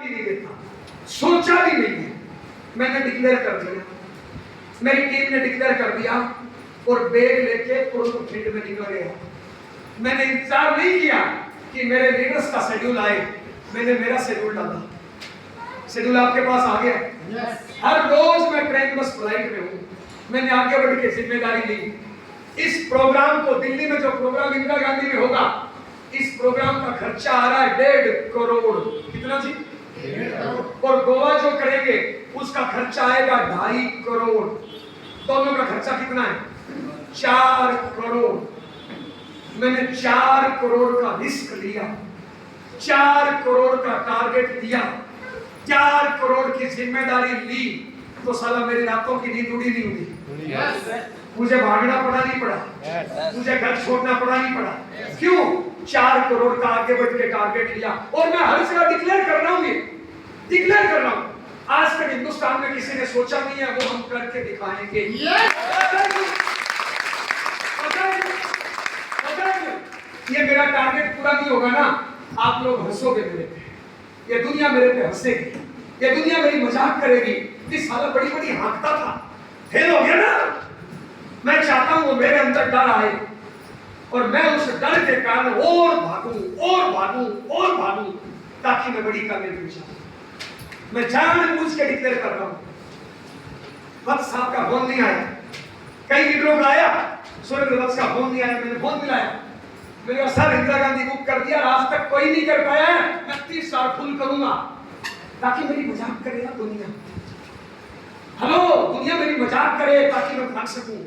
नहीं देता, सोचा भी नहीं है। मैंने डिक्लेयर कर दिया, मेरी टीम ने डिक्लेयर कर दिया और बैग लेके तुरंत फील्ड में निकल गया। मैंने इंतजार नहीं किया कि मेरे लीडर्स का शेड्यूल आए, मैंने मेरा शेड्यूल डाला। शेड्यूल आपके पास आ गया। हर रोज मैं ट्रेन बस फ्लाइट में हूँ। मैंने आगे बढ़ के जिम्मेदारी ली। इस प्रोग्राम को, दिल्ली में जो प्रोग्राम इंदिरा गांधी में होगा, इस प्रोग्राम का खर्चा आ रहा है 1.5 करोड़। कितना जी? 1.5 करोड़। और गोवा जो करेंगे उसका खर्चा आएगा 2.5 करोड़। दोनों का खर्चा कितना है? 4 करोड़। मैंने 4 करोड़ का रिस्क लिया, 4 करोड़ का टारगेट लिया, 4 करोड़ की जिम्मेदारी ली, तो साला मेरी रातों की नींद उड़ी नहीं उड़ी। मुझे भागना पड़ा नहीं पड़ा, मुझे घर छोड़ना पड़ा नहीं पड़ा। क्यों? 4 करोड़ का आगे बढ़ के टारगेट लिया। और मैं हर जगह डिक्लेयर कर रहा हूं, ये डिक्लेयर कर रहा हूं। आज तक हिंदुस्तान में किसी ने सोचा नहीं है, वो हम करके दिखाएंगे। ये मेरा टारगेट पूरा नहीं होगा ना, आप लोग हंसोगे मेरे पे, ये दुनिया मेरे पे हंसेगी, ये दुनिया मेरी मजाक करेगी कि साला बड़ी बड़ी हाँकता था, फेल हो गया ना। मैं चाहता हूं वो मेरे अंदर डर आए और मैं उस डर के कारण और भागूं ताकि मैं बड़ी कामयाबी चाहूं। मैं जानबूझ के डिक्लेयर कर रहा हूं। वत्स साहब का फोन नहीं आया, कई लीडरों का आया, सुरेंद्र वत्स का फोन नहीं आया। मैंने फोन मिलाया, मैंने कहा सर इंदिरा गांधी बुक कर दिया, आज तक कोई नहीं कर पाया है, मैं 30 साल फुल करूंगा ताकि मेरी मजाक करे ना दुनिया। हेलो, दुनिया मेरी मजाक करे ताकि मैं भाग सकूं।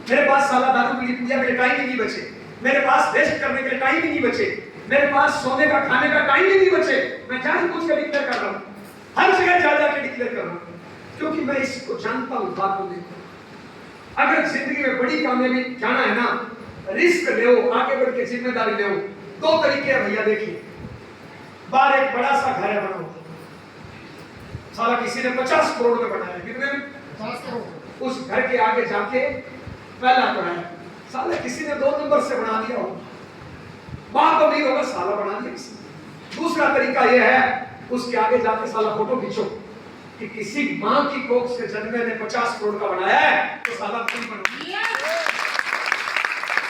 मेरे पास साला दारू पीली पूजा के लिए टाइम ही नहीं बचे, मेरे पास रेस्ट करने के लिए टाइम ही नहीं बचे, मेरे पास सोने का खाने का टाइम ही नहीं बचे। मैं जानबूझ के डिक्लेयर कर रहा हूं, हर जगह जा के डिक्लेयर कर रहा हूं, क्योंकि मैं इसको जानता हूं। बात को देखो, अगर जिंदगी में बड़ी कामयाबी जाना है ना, रिस्क लो, आगे बढ़ के जिम्मेदारी लो। 2 तरीके हैं भैया, देखिए। बाहर एक बड़ा सा घर है बना हुआ, साला किसी ने 50 करोड़ में बनाया। कितने में? 50 करोड़। उस घर के आगे जाके पहला बनाया, साला किसी ने 2 नंबर से बना दिया होगा, बात तो नहीं होगा, साला बना दिया किसी ने। दूसरा तरीका यह है, उसके आगे जाके साला फोटो खींचो कि किसी मां की कोख से जन्मे ने 50 करोड़ का बनाया है, तो साला तुम बनो।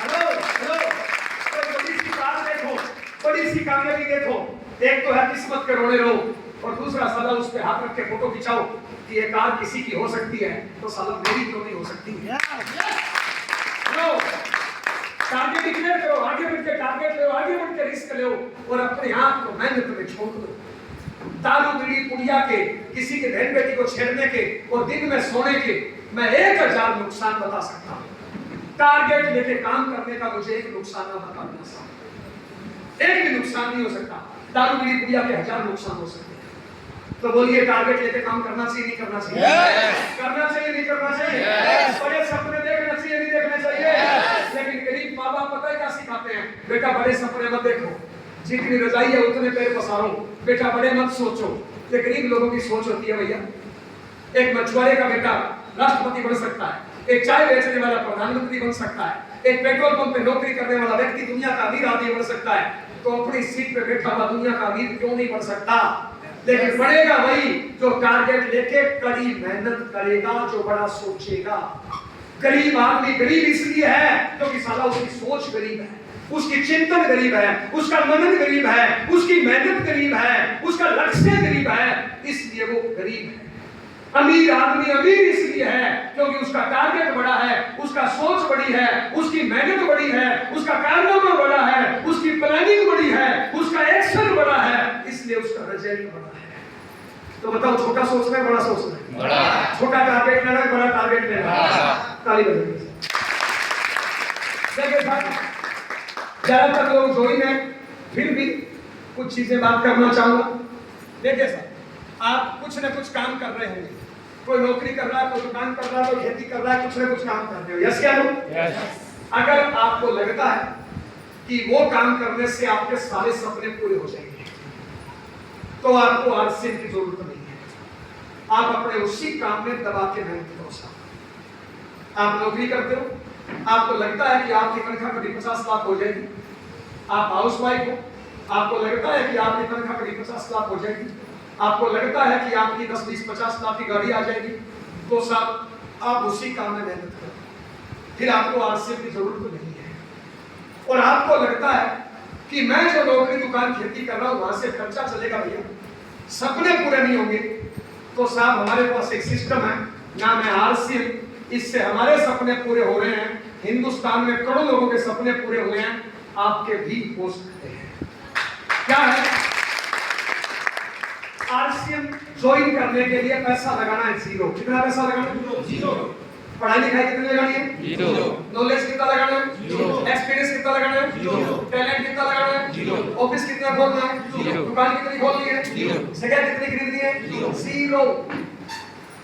हेलो, बड़ी सी बात देखो, बड़ी सी कामयाबी देखो। एक तो है किस्मत के रोने रो, और दूसरा साला उस पे हाथ रख के फोटो खिंचाओ कि ये कार किसी की हो सकती है, तो साला मेरी क्यों नहीं हो सकती? हेलो, टारगेट डिक्लेयर करो, आगे बढ़ के टारगेट लो, आगे बढ़ के रिस्क लो, और अपने आप को मेहनत में छोड़ दो। दारू बीड़ी पुड़िया के, किसी के बहन बेटी को छेड़ने के और दिन में सोने के मैं 1000 नुकसान बता सकता हूं। टारगेट लेके काम करने का मुझे एक नुकसान ना बता सकता, एक भी नुकसान नहीं हो सकता। दारू बीड़ी पुड़िया के 1000 नुकसान हो सकते हैं। तो बोलिए, टारगेट लेके काम करना चाहिए नहीं करना चाहिए? करना चाहिए नहीं करना चाहिए? बड़े सपने देखना चाहिए नहीं देखना चाहिए? लेकिन गरीब माँ बाप पता है क्या सिखाते हैं? बेटा बड़े सपने मत देखो, जितनी रजाई है उतने पैर पसारो, बेटा बड़े मत सोचो। ये गरीब लोगों की सोच होती है भैया। एक मछुआरे का बेटा राष्ट्रपति बन सकता है, एक चाय बेचने वाला प्रधानमंत्री बन सकता है, एक पेट्रोल पंप पे नौकरी करने वाला व्यक्ति दुनिया का अमीर आदमी बन सकता है। तो अपनी सीट पे बैठा हुआ दुनिया का अमीर क्यों नहीं बन सकता? लेकिन बनेगा वही जो टारगेट लेके कड़ी मेहनत करेगा, जो बड़ा सोचेगा। गरीब आदमी गरीब इसलिए है क्योंकि साला उसकी सोच गरीब है, उसकी चिंतन गरीब है, उसका मनन गरीब है, उसकी मेहनत गरीब है, उसका लक्ष्य गरीब है, इसलिए वो गरीब है। अमीर आदमी अमीर इसलिए है क्योंकि उसका टारगेट बड़ा है, उसका सोच बड़ी है, उसकी मेहनत बड़ी है, उसका कारनामा बड़ा है, उसकी प्लानिंग बड़ी है, उसका एक्शन बड़ा है, इसलिए उसका रिजल्ट बड़ा है। तो बताओ, छोटा सोचना है बड़ा सोचना है? बड़ा। छोटा टारगेट लेना है बड़ा टारगेट लेना है? ताली बजाइए। देखिए साहब, ज्यादातर लोग जोइन है, फिर भी कुछ चीजें बात करना चाहूंगा। देखिए साहब, आप कुछ न कुछ काम कर रहे होंगे, कोई नौकरी कर रहा है, कोई दुकान कर रहा है, कोई खेती कर रहा है, कुछ न कुछ काम कर रहे हो। यस क्या नो? अगर आपको लगता है कि वो काम करने से आपके सारे सपने पूरे हो जाएंगे, तो आपको आलस्य की जरूरत नहीं है। आप अपने उसी काम में दबा के मेहनत करो। आप नौकरी करते हो, आपको लगता है कि आपकी तनख्वाह कभी 50 लाख हो जाएगी, आप हाउस वाइफ हो, आपको लगता है कि आपकी तनख्वाह कभी 50 लाख हो जाएगी, आपको लगता है कि आपकी 10, 20, 50 लाख की गाड़ी आ जाएगी, तो साहब आप उसी काम में मेहनत करें, फिर आपको आरसीएम की जरूरत नहीं है। और आपको लगता है कि मैं जो नौकरी दुकान खेती कर रहा हूं वहां से खर्चा चलेगा भैया, सपने पूरे नहीं होंगे, तो साहब हमारे पास एक सिस्टम है, नाम है आरसीएम। इससे हमारे सपने पूरे हो रहे हैं, हिंदुस्तान में करोड़ों लोगों के सपने पूरे हुए हैं, आपके भी हो सकते हैं। क्या है आरसीएम? ज्वाइन करने के लिए पैसा लगाना है जीरो। कितना पैसा लगाना है? जीरो। पढ़ाई लिखाई कितनी लगानी है? जीरो। नॉलेज कितना लगाना है? जीरो। एक्सपीरियंस कितना लगाना है? जीरो। टैलेंट कितना लगाना है? जीरो। ऑफिस कितना खोलना है? जीरो। दुकान कितनी खोलनी है? जीरो। जगह कितनी खरीदनी है? जीरो।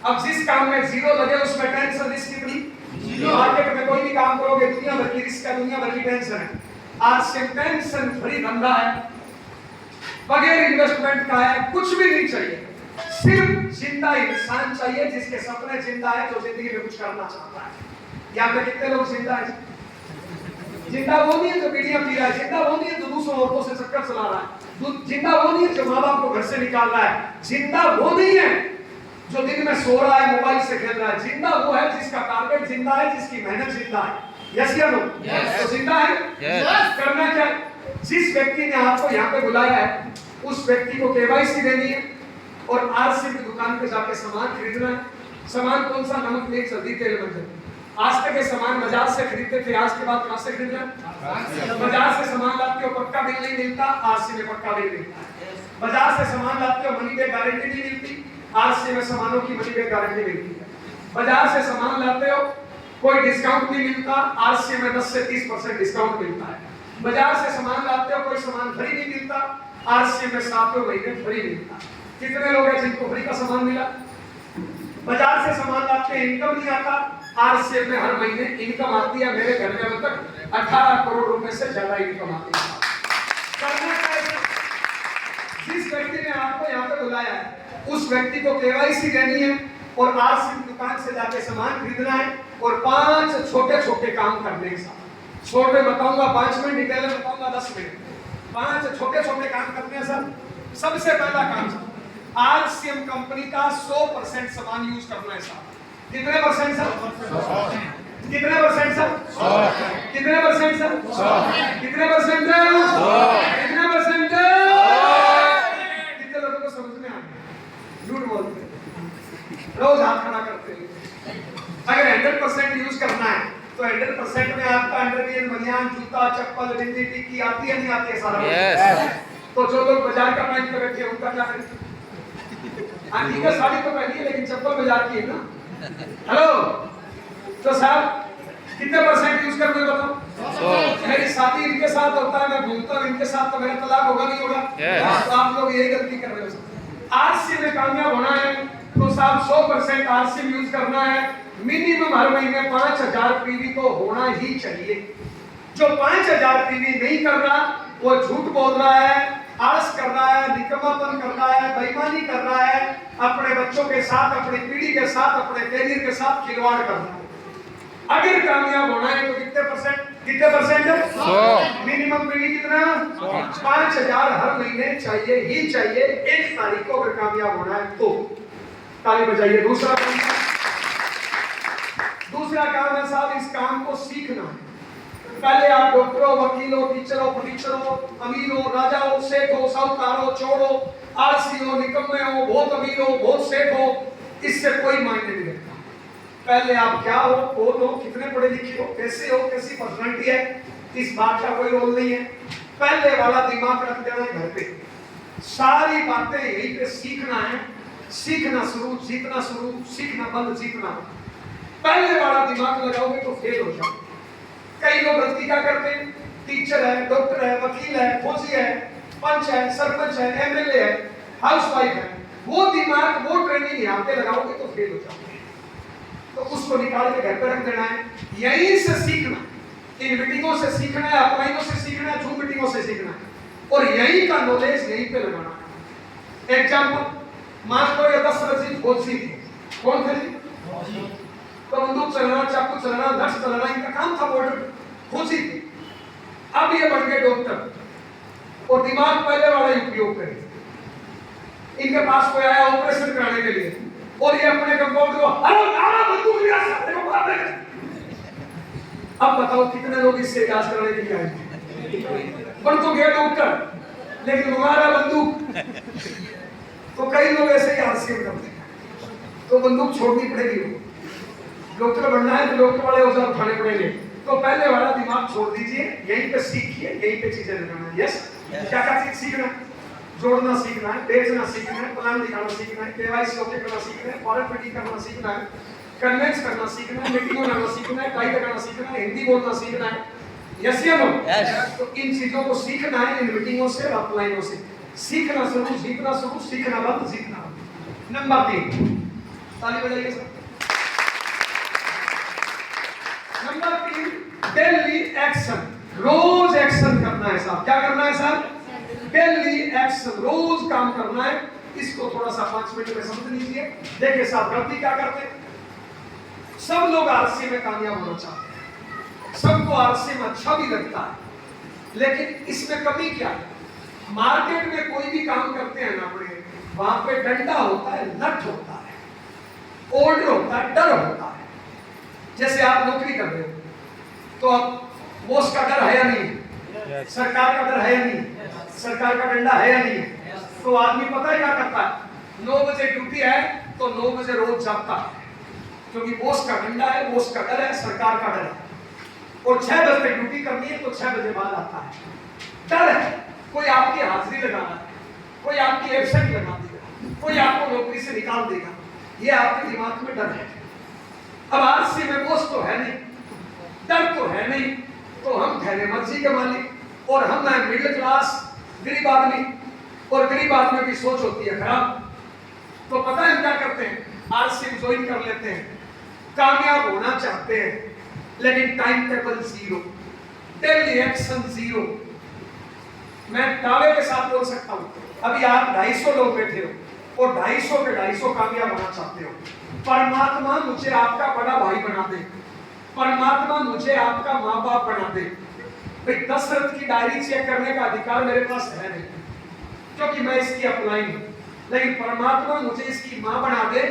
अब जिस काम में जीरो लगे उसमें टेंशन रिस्क कितनी? जीरो। मार्केट में कोई भी काम करोगे दुनिया भर की रिस्क है, दुनिया भर की टेंशन है। आज से टेंशन फ्री धंधा है, बगैर इन्वेस्टमेंट का है, कुछ भी नहीं चाहिए, सिर्फ जिंदा इंसान चाहिए जिसके सपने जिंदा है, जो जिंदगी में कुछ करना चाहता है। यहाँ पे कितने लोग जिंदा है? जिंदा वो नहीं है जो बीड़ियां पी रहा है, जिंदा वो नहीं है जो दूसरों औरतों से चक्कर चला रहा है, जिंदा वो नहीं है जो माँ बाप को घर से निकाल रहा है, जिंदा वो नहीं है जो दिन में सो रहा है मोबाइल से खेल रहा है, जिंदा वो है जिसका टारगेट जिंदा है, जिसकी मेहनत जिंदा है। यस या नो? तो जिंदा है। करना क्या? जिस व्यक्ति ने आपको यहाँ पे बुलाया है उस व्यक्ति को केवाईसी देनी है और आरसीएम की दुकान पे जाके सामान खरीदना है। सामान कौन सा? नमक, मिर्च, हल्दी, तेल, मंजन। आज तक के सामान बाजार से खरीदते थे, आज के बाद कहां से खरीदना? बाजार से सामान लाते हो पक्का बिल नहीं मिलता, आरसीएम में पक्का बिल मिलता है। बाजार से सामान लाते हो मनी बैक गारंटी नहीं मिलती, आरसीएम में सामानों की मनी बैक गारंटी मिलती है। बाजार से सामान लाते हो कोई डिस्काउंट नहीं मिलता, आरसीएम में 10 से 30% डिस्काउंट मिलता है। बाजार से सामान लाते हो कोई सामान फ्री नहीं मिलता, आरसीएम में 7 महीने फ्री मिलता। कितने लोग हैं जिनको फ्री का सामान मिला? बाजार से सामान लाते हैं इनकम नहीं आता, आरसीएम में हर महीने इनकम आती है। मेरे घर में अब तक 18 करोड़ रुपए से ज्यादा इनकम आती है। करना क्या? जिस व्यक्ति ने आपको यहाँ पे बुलाया है उस व्यक्ति को केवाईसी देनी है और आरसीएम दुकान से जाके सामान खरीदना है और 5 छोटे छोटे काम करने के साथ, छोटे बताऊंगा 5 मिनट, डिटेल में बताऊंगा 10 मिनट। 5 छोटे छोटे काम करने हैं सर। सबसे पहला काम सर, आरसीएम कंपनी का 100% सामान यूज करना है सर। कितने परसेंट सर? 100%। कितने परसेंट सर? 100%। कितने परसेंट सर? 100%। कितने परसेंट? 100%। कितने परसेंट? कितने लोगों को समझ में आ गया? झूठ बोलते रोज हाथ खड़ा करते हैं। अगर 100% यूज करना है तो 100% में आपका अंडरवियर, बनियान, जूता, चप्पल, बिंदी, टिक्की आती है नहीं आती है सारा? yes. तो जो लोग बाजार का पहन के बैठे हैं उनका क्या करें? ठीक है साड़ी तो पहनी है लेकिन चप्पल बाजार की है ना। हेलो, तो साहब कितने परसेंट यूज करते हो बताओ? मेरी शादी इनके साथ होता है, मैं घूमता हूँ इनके साथ, तो मेरा तलाक होगा नहीं होगा? तो आप लोग यही गलती कर रहे हो। आरसीएम में कामयाब होना है तो साहब 100% आरसीएम यूज करना है। मिनिमम हर महीने 5000 पीवी तो होना ही चाहिए। जो 5000 पीवी नहीं कर रहा वो झूठ बोल रहा है, आलस कर रहा है, निकम्मापन कर रहा है, बेईमानी कर रहा है, अपने बच्चों के साथ, अपनी पीढ़ी के साथ, अपने कैरियर के साथ खिलवाड़ कर रहा है। अगर कामयाब होना है तो कितने परसेंट? कितने परसेंट? 100। मिनिमम पीवी कितना? 5000 हर महीने चाहिए ही चाहिए। 1 तारीख को अगर कामयाब होना है तो ताली बजाइए। दूसरा काम है साहब, इस काम को सीखना है। पहले आप डॉक्टर हो, वकील हो, टीचर हो, प्रोफेसर हो, अमीर हो, राजा हो, सेठ हो, साहूकार हो, चोर हो, आलसी हो, निकम्मे हो, बहुत अमीर हो, बहुत सेठ हो, इससे कोई मायने नहीं रखता। पहले आप क्या हो, कौन हो, कितने पढ़े लिखे हो, कैसे हो, कैसी पर्सनालिटी है, इस बात का कोई रोल नहीं है। पहले वाला दिमाग रख देना है घर पे। सारी बातें यहीं पे सीखना है। सीखना शुरू, जीतना शुरू, सीखना बंद, जीतना। पहले वाला दिमाग लगाओगे तो फेल हो जाओगे। कई लोग गलती क्या करते हैं? टीचर है, डॉक्टर है, वकील है, फौजी है, पंच है, सरपंच है, एमएलए है, हाउसवाइफ है, वो दिमाग, वो ट्रेनिंग यहाँ पे लगाओगे तो फेल हो जाओगे। तो उसको निकाल के घर पे रख देना है। यहीं से सीखना, इन मीटिंगों से सीखना है, अपलाइनों से सीखना है, जूम मीटिंगों से सीखना है और यहीं का नॉलेज यहीं पे लगाना है। एग्जाम्पल, मान लो ये 10 वर्षीय फौजी थी। कौन थे? तो बंदूक चलाना, चाकू चलाना, धनुष चलाना इनका काम था, बॉर्डर फौजी थे। अब ये बन गए डॉक्टर और दिमाग पहले वाला उपयोग करें। इनके पास कोई आया ऑपरेशन कराने के लिए और ये अपने कंपाउंड को हेलो नारा बंदूक लिया सामने को मार देगा। अब बताओ कितने लोग इससे इलाज कराने के लिए आए? पर तो गया डॉक्टर लेकिन हमारा बंदूक। तो कई लोग ऐसे ही आरसीएम करते हैं, तो बंदूक छोड़नी पड़ेगी। डॉक्टर बनना है तो डॉक्टर वाले औजार उठाने पड़ेंगे। तो पहले वाला दिमाग छोड़ दीजिए, यहीं पे सीखिए, यहीं पे चीजें लगाना है। यस, क्या क्या चीज सीखना है? जोड़ना सीखना है, बेचना सीखना है, प्लान दिखाना सीखना है, केवाईसी ओके करना सीखना है, फॉरेन मीटिंग करना सीखना है, कन्वेंस करना सीखना है, मीटिंग बनाना सीखना है, टाइप करना सीखना है, हिंदी बोलना सीखना है। यस या नो? तो इन चीजों को सीखना है, इन मीटिंगों से, अपलाइनों से। सीखना शुरू, सीखना शुरू, सीखना बंद, सीखना बंद। नंबर 3, ताली बजाइए सर। Number 3, daily action. रोज एक्शन करना है साहब। क्या करना है साहब? डेली एक्शन, रोज काम करना है। इसको थोड़ा सा 5 मिनट में समझ लीजिए। देखिए साहब, गलती क्या करते हैं? सब लोग आरसी में कामयाब होना चाहते हैं, सबको आरसी में अच्छा भी लगता है, लेकिन इसमें कमी क्या है? मार्केट में कोई भी काम करते हैं ना अपने, वहां पे डंडा होता है, नट होता है, ऑर्डर होता है, डर होता है। जैसे आप नौकरी कर रहे हो तो अब बॉस का डर है या नहीं? सरकार का डर है या नहीं? सरकार का डंडा है या नहीं? तो आदमी पता है क्या करता है? 9 बजे ड्यूटी है तो 9 बजे रोज जागता है, क्योंकि बॉस का डंडा है, बॉस का डर है, सरकार का डर है। और 6 बजे ड्यूटी करनी है तो 6 बजे बाद आता है। डर है, कोई आपकी हाजिरी लगाना है, कोई आपकी एब्सेंट लगा देगा, कोई आपको नौकरी से निकाल देगा, ये आपके दिमाग में डर है। अब आरसी में बॉस तो है नहीं, डर तो है नहीं, तो हम ठहरे मर्जी के मालिक, और हम है मिडिल क्लास गरीब आदमी, और गरीब आदमी की सोच होती है खराब। तो पता है हम क्या करते हैं? आरसी ज्वाइन कर लेते हैं, कामयाब होना चाहते हैं, लेकिन time table zero, daily action zero. मैं दावे के साथ बोल सकता हूं, अभी आप 250 लोग बैठे हो और 250 के 250 कामयाब होना चाहते हो। परमात्मा मुझे आपका बड़ा भाई बना दे, परमात्मा मुझे आपका माँ बाप बना दे। भाई दशरथ की डायरी चेक करने का अधिकार मेरे पास है नहीं, क्योंकि मैं इसकी अप्लाई हूं, लेकिन परमात्मा मुझे इसकी माँ बना दे,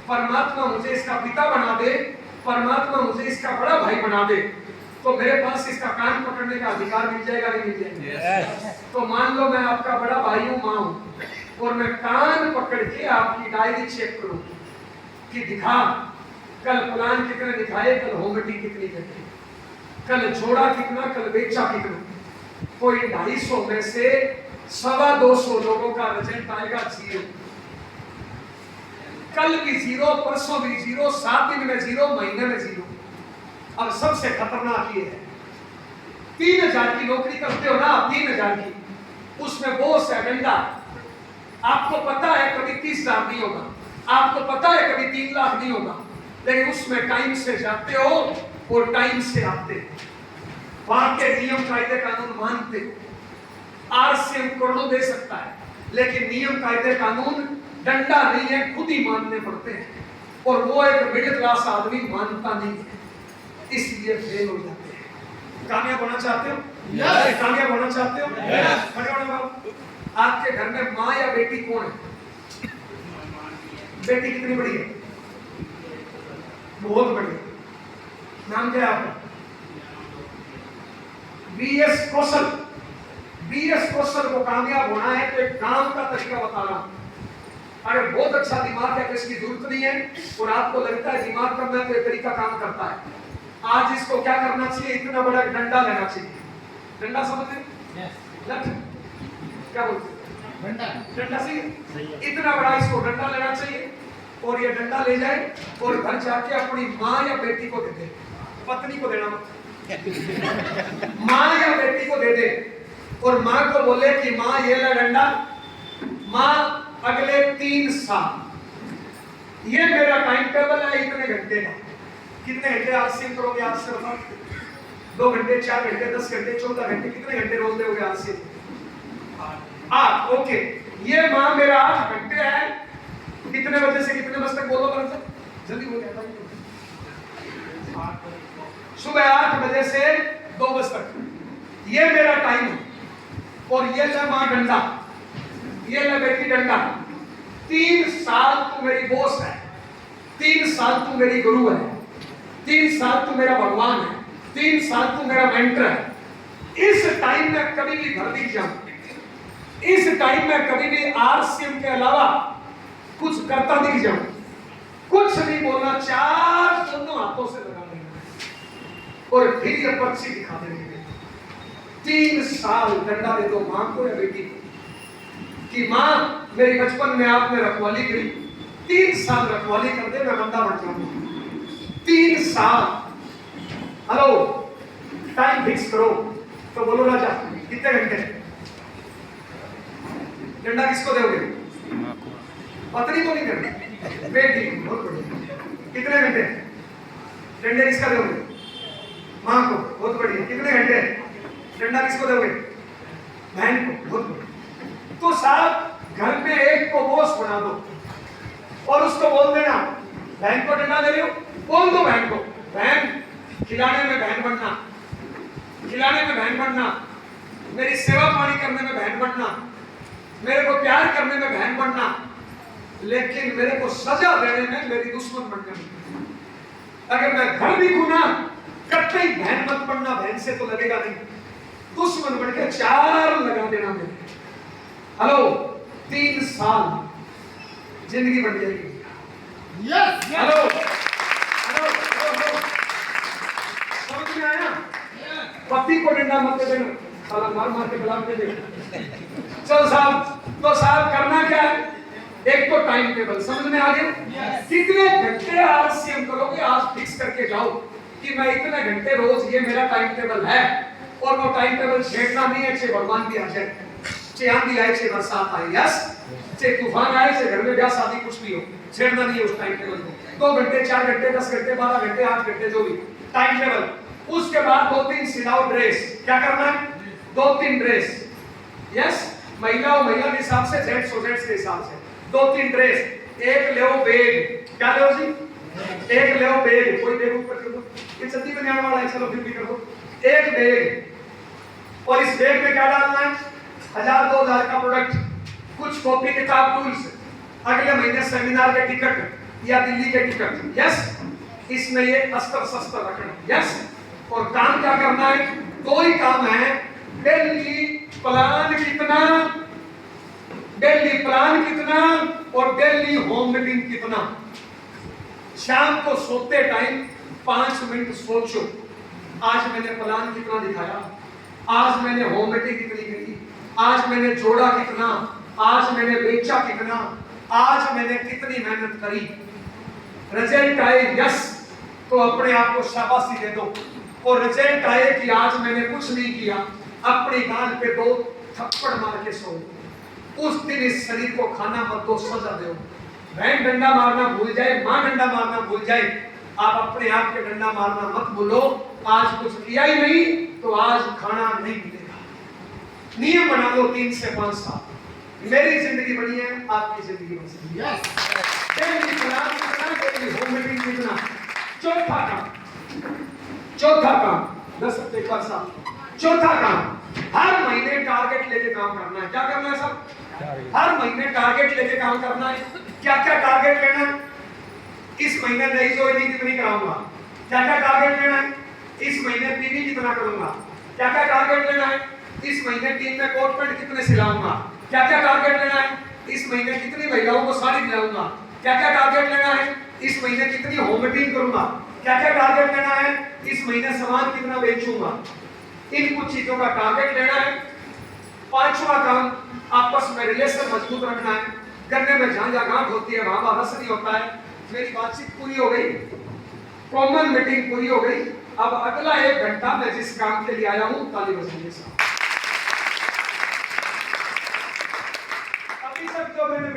परमात्मा मुझे इसका पिता बना दे, परमात्मा मुझे इसका बड़ा भाई बना दे, तो मेरे पास इसका कान पकड़ने का अधिकार मिल जाएगा नहीं मिल जाएगा? तो मान लो मैं आपका बड़ा भाई हूँ, माँ हूँ, और मैं कान पकड़ के आपकी डायरी चेक करूँ कि दिखा कल प्लान कितने दिखाए, कल होमटी कितनी करती, कल छोड़ा कितना, कल बेचा कितना। कोई 250 में से 225 लोगों का रिजल्ट आएगा जीरो, कल भी जीरो, परसों भी जीरो, 7 दिन में जीरो, महीने में जीरो। अब सबसे खतरनाक ये है, 3000 की नौकरी करते हो ना, 3000 की, उसमें बोस है, डंडा। आपको पता है कभी 30,000 नहीं होगा, आपको पता है कभी 3 लाख नहीं होगा, लेकिन उसमें टाइम से जाते हो और टाइम से आते हो, वहां के नियम कायदे कानून मानते हो। आरसीएम करोड़ों दे सकता है, लेकिन नियम कायदे कानून डंडा नहीं है, खुद ही मानने पड़ते हैं, और वो एक मिडिल क्लास आदमी मानता नहीं है, इसलिए फेल हो जाते हैं। कामयाब होना चाहते हो? यस। कामयाब होना चाहते हो? यस। खड़े होना बाबू। आपके घर में माँ या बेटी कौन है? बेटी कितनी बड़ी है? बहुत बड़ी। नाम क्या है आपका? बीएस कौशल। बीएस कौशल को कामयाब होना है तो एक काम का तरीका बता रहा हूं। अरे बहुत अच्छा दिमाग है तो इसकी जरूरत नहीं है, और आपको लगता है दिमाग करना तो एक तरीका काम करता है। आज इसको क्या करना चाहिए? इतना बड़ा डंडा लेना चाहिए। डंडा समझते? yes. क्या बोलते? डंडा सही है। इतना बड़ा इसको डंडा लेना चाहिए, और ये डंडा ले जाए और घर जाके अपनी माँ या बेटी को दे दे, पत्नी को देना मत। माँ या बेटी को दे दे, और माँ को बोले कि माँ ये ले डंडा, माँ अगले 3 साल ये मेरा टाइम टेबल है इतने घंटे का। कितने घंटे आरसीएम करोगे? आज से बताओ। 2 घंटे, 4 घंटे, 10 घंटे, 14 घंटे, कितने घंटे रोज दोगे आरसीएम? 8। ओके, ये माँ मेरा 8 घंटे है, कितने बजे से कितने बजे तक? बोलो बरस जल्दी बोल जाता है। सुबह 8 बजे से 2 बजे तक ये मेरा टाइम है, और ये ले माँ डंडा, ये ले बेटी डंडा, 3 साल तू मेरी बॉस है, 3 साल तू मेरी गुरु है, 3 साल तू मेरा भगवान है, 3 साल तू मेरा मेंटर है। इस टाइम में कभी भी घर दिख जाऊं, इस टाइम में कभी भी आरसीएम के अलावा कुछ करता दिख जाऊं, कुछ नहीं बोलना, 4 दोनों हाथों से लगा देना और फिर ये पर्ची दिखा देंगे। 3 साल डंडा दे दो मां को या बेटी को कि मां मेरी बचपन में आपने रखवाली करी, 3 साल रखवाली कर दे, मैं बंदा बन जाऊंगा। 3 साल। हेलो, टाइम फिक्स करो तो बोलो राजा कितने घंटे? डंडा किसको दोगे? पत्नी को नहीं करना, बेटी को। बहुत बढ़िया। कितने घंटे? डंडे किसका दोगे? मां को। बहुत बढ़िया। कितने घंटे? डंडा किसको दोगे? बहन को। बहुत बढ़िया। तो साहब घर में एक को बॉस बना दो और उसको बोल देना, बहन को डंडा दे रहे हो, बोल दो बहन को, बहन खिलाने में बहन बनना, खिलाने में बहन बनना, मेरी सेवा पानी करने में बहन बनना, मेरे को प्यार करने में बहन बनना, लेकिन मेरे को सजा देने में मेरी दुश्मन बन जाना। अगर मैं घर भी घूना कतई बहन मत बनना, बहन से तो लगेगा नहीं, दुश्मन बन के 4 लगा देना मेरे। हेलो, 3 साल जिंदगी बन जाएगी। यस हेलो हेलो हेलो, समझ में आया? पति को डंडा मत दे देना, साला मार मार के गुलाम दे देना। चल साहब, तो साहब करना क्या है? एक तो टाइम टेबल समझ में आ गया? कितने घंटे आरसीएम करोगे आज फिक्स करके जाओ कि मैं इतने घंटे रोज, ये मेरा टाइम टेबल है। और वो टाइम टेबल छेड़ना नहीं है, चाहे भगवान भी आ जाए, चाहे आंधी आए, चाहे बरसात आए, यस, चाहे तूफान आए, चाहे घर में ब्याह शादी कुछ भी हो, छेड़ना नहीं है उस टाइम टेबल को। 2 घंटे 4 घंटे 10 घंटे 12 घंटे 8 घंटे जो भी टाइम टेबल। उसके बाद 2-3 सिलाओ ड्रेस। क्या करना है? 2-3 ड्रेस, यस, महिला और महिला के हिसाब से, जेंट्स और जेंट्स के हिसाब से 2-3 ड्रेस। एक ले बेग। क्या ले जी? एक ले बेग। कोई बेग ऊपर कर दो, ये जल्दी में आने वाला है, चलो फिर भी कर दो। एक बेग, और इस बेग में क्या डालना है? 1000-2000 का प्रोडक्ट, कुछ कॉपी किताब टूल्स, अगले महीने सेमिनार के टिकट या दिल्ली के टिकट, यस, इसमें ये अस्त्र शस्त्र रखना, यस। और काम क्या करना है? 2 ही काम है, डेली प्लान कितना, डेली प्लान कितना और डेली होम मीटिंग कितना। शाम को सोते टाइम 5 मिनट सोचो, आज मैंने प्लान कितना दिखाया, आज मैंने होम मीटिंग कितनी करी, आज मैंने जोड़ा कितना, आज मैंने बेचा कितना, आज मैंने कितनी मेहनत करी। रिजल्ट आए यस तो अपने आप को शाबाशी दे दो, और रिजल्ट आए कि आज मैंने कुछ नहीं किया, अपनी गाल पे 2 थप्पड़ मार के सो। उस दिन इस शरीर को खाना मत दो, सजा दो। बहन डंडा मारना भूल जाए, मां डंडा मारना भूल जाए, आप अपने आप के डंडा मारना मत भूलो। आज कुछ किया ही नहीं तो आज खाना नहीं मिलेगा। नियम बना लो 3 से 5 साल। मेरी जिंदगी बनी है, आपकी जिंदगी बन सकती है। चौथा काम 10 हफ्ते का साल। चौथा काम, हर महीने टारगेट लेके काम करना है। क्या करना है सब? हर महीने टारगेट लेके काम करना है। क्या क्या टारगेट लेना है? इस महीने नई ज्वेलरी कितनी कराऊंगा? क्या क्या टारगेट लेना है? इस महीने पीवी कितना करूंगा? क्या क्या टारगेट लेना है? इस महीने टीम में कोट पैंट कितने सिलाऊंगा? क्या क्या टारगेट लेना है? इस महीने कितनी महिलाओं को साड़ी दिलाऊंगा? क्या क्या टारगेट लेना है? इस महीने कितनी होम मीटिंग करूंगा? क्या क्या टारगेट लेना है? इस महीने सामान कितना बेचूंगा? इन कुछ चीजों का टारगेट लेना है। 5वां काम, आपस में रिलेशन मजबूत रखना है। गन्ने में जहां जहां गांठ होती है वहां रस नहीं होता है। मेरी बातचीत पूरी हो गई, कॉमन मीटिंग पूरी हो गई। अब अगला 1 घंटा मैं जिस काम के लिए आया हूं, ताली बजाइए साहब। अभी तक जो मैंने